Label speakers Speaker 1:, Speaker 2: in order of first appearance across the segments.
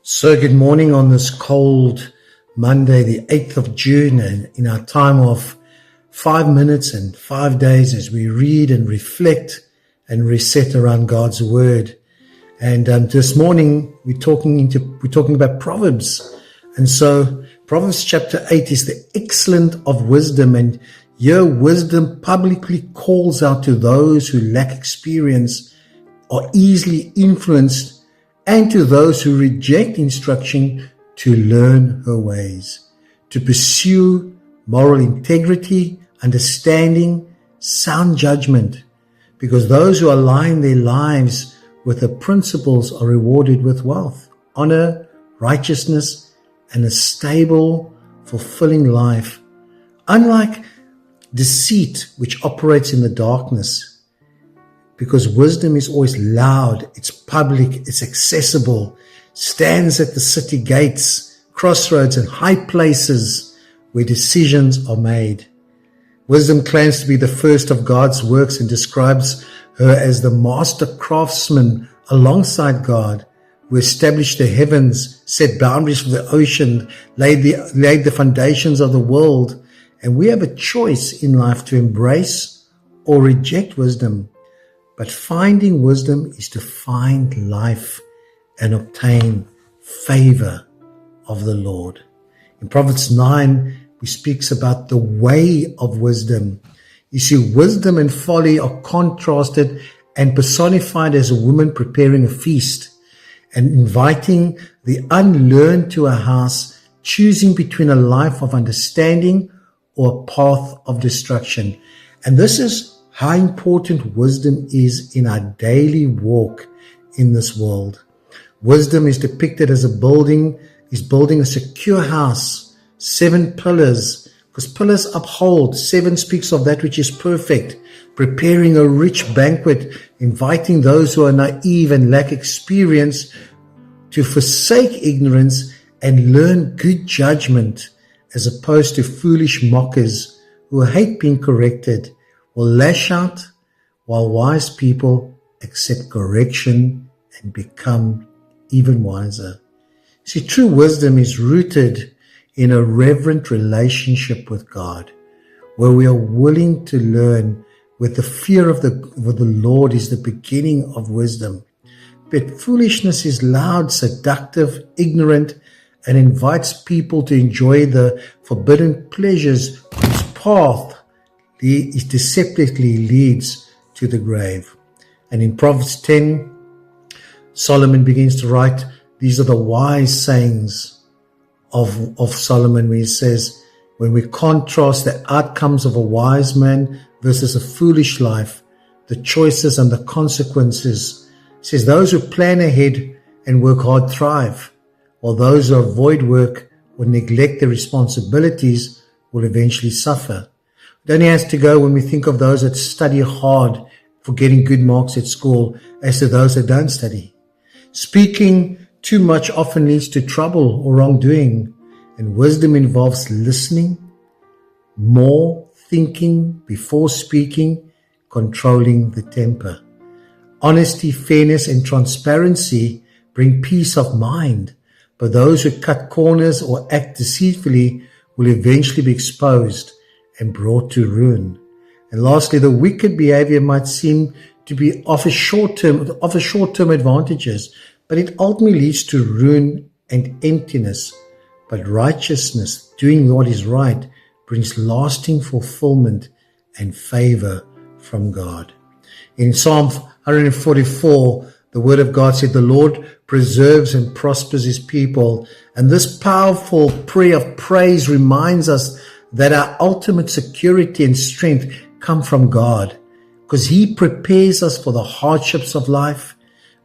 Speaker 1: So good morning on this cold Monday, the 8th of June, and in our time of 5 minutes and 5 days as we read and reflect and reset around God's Word. And this morning we're talking about Proverbs. And so Proverbs chapter 8 is the excellence of wisdom, and here wisdom publicly calls out to those who lack experience, are easily influenced, and to those who reject instruction to learn her ways, to pursue moral integrity, understanding, sound judgment, because those who align their lives with her principles are rewarded with wealth, honor, righteousness, and a stable, fulfilling life. Unlike deceit, which operates in the darkness, because wisdom is always loud, it's public, it's accessible, stands at the city gates, crossroads, and high places where decisions are made. Wisdom claims to be the first of God's works and describes her as the master craftsman alongside God, who established the heavens, set boundaries for the ocean, laid the foundations of the world. And we have a choice in life to embrace or reject wisdom. But finding wisdom is to find life and obtain favor of the Lord. In Proverbs 9, he speaks about the way of wisdom. You see, wisdom and folly are contrasted and personified as a woman preparing a feast and inviting the unlearned to a house, choosing between a life of understanding or a path of destruction. And this is how important wisdom is in our daily walk in this world. Wisdom is depicted as building a secure house, 7 pillars, because pillars uphold, 7 speaks of that which is perfect, preparing a rich banquet, inviting those who are naive and lack experience to forsake ignorance and learn good judgment, as opposed to foolish mockers who hate being corrected, will lash out, while wise people accept correction and become even wiser. See, true wisdom is rooted in a reverent relationship with God, where we are willing to learn, with the fear of the Lord is the beginning of wisdom. But foolishness is loud, seductive, ignorant, and invites people to enjoy the forbidden pleasures whose path it deceptively leads to the grave. And in Proverbs 10, Solomon begins to write, these are the wise sayings of Solomon, where he says, when we contrast the outcomes of a wise man versus a foolish life, the choices and the consequences, he says, those who plan ahead and work hard thrive, while those who avoid work or neglect their responsibilities will eventually suffer. It only has to go when we think of those that study hard for getting good marks at school as to those that don't study. Speaking too much often leads to trouble or wrongdoing, and wisdom involves listening, more thinking before speaking, controlling the temper. Honesty, fairness, and transparency bring peace of mind, but those who cut corners or act deceitfully will eventually be exposed and brought to ruin. And lastly, the wicked behavior might seem to offer short-term advantages, but it ultimately leads to ruin and emptiness. But righteousness, doing what is right, brings lasting fulfillment and favor from God. In Psalm 144, the word of God said, the Lord preserves and prospers his people. And this powerful prayer of praise reminds us that our ultimate security and strength come from God, because he prepares us for the hardships of life,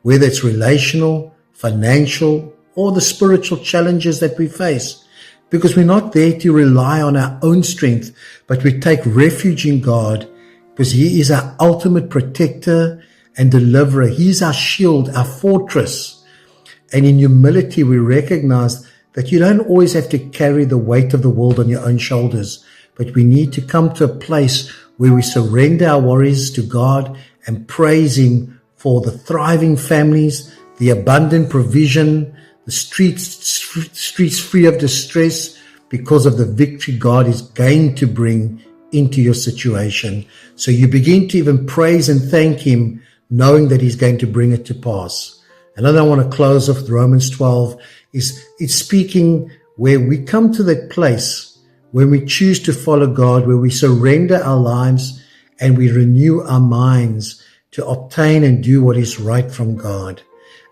Speaker 1: whether it's relational, financial, or the spiritual challenges that we face, because we're not there to rely on our own strength, but we take refuge in God, because he is our ultimate protector and deliverer. He is our shield, our fortress. And in humility, we recognize that you don't always have to carry the weight of the world on your own shoulders, but we need to come to a place where we surrender our worries to God and praise him for the thriving families, the abundant provision, the streets free of distress because of the victory God is going to bring into your situation. So you begin to even praise and thank Him, knowing that He's going to bring it to pass. And then I want to close off with Romans 12. It's speaking where we come to that place when we choose to follow God, where we surrender our lives and we renew our minds to obtain and do what is right from God.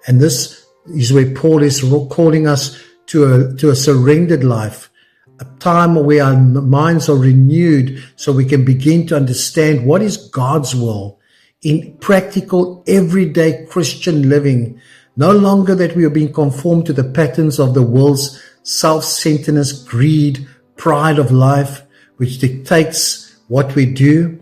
Speaker 1: And this is where Paul is calling us to a surrendered life, a time where our minds are renewed so we can begin to understand what is God's will in practical, everyday Christian living. No longer that we are being conformed to the patterns of the world's self-centeredness, greed, pride of life, which dictates what we do.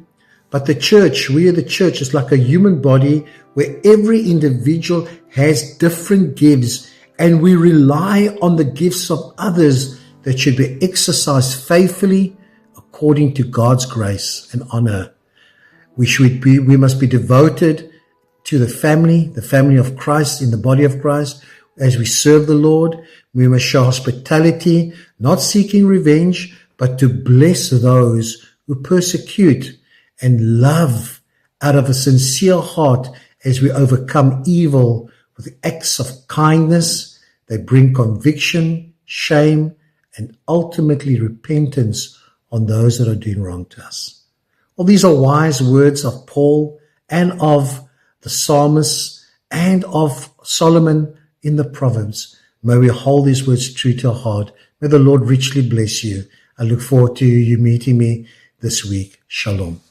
Speaker 1: But the church, we are the church, is like a human body where every individual has different gifts, and we rely on the gifts of others that should be exercised faithfully according to God's grace and honor. We must be devoted to the family of Christ, in the body of Christ. As we serve the Lord, we must show hospitality, not seeking revenge, but to bless those who persecute, and love out of a sincere heart as we overcome evil with acts of kindness that bring conviction, shame, and ultimately repentance on those that are doing wrong to us. Well, these are wise words of Paul and of the psalmists and of Solomon in the Proverbs. May we hold these words true to our heart. May the Lord richly bless you. I look forward to you meeting me this week. Shalom.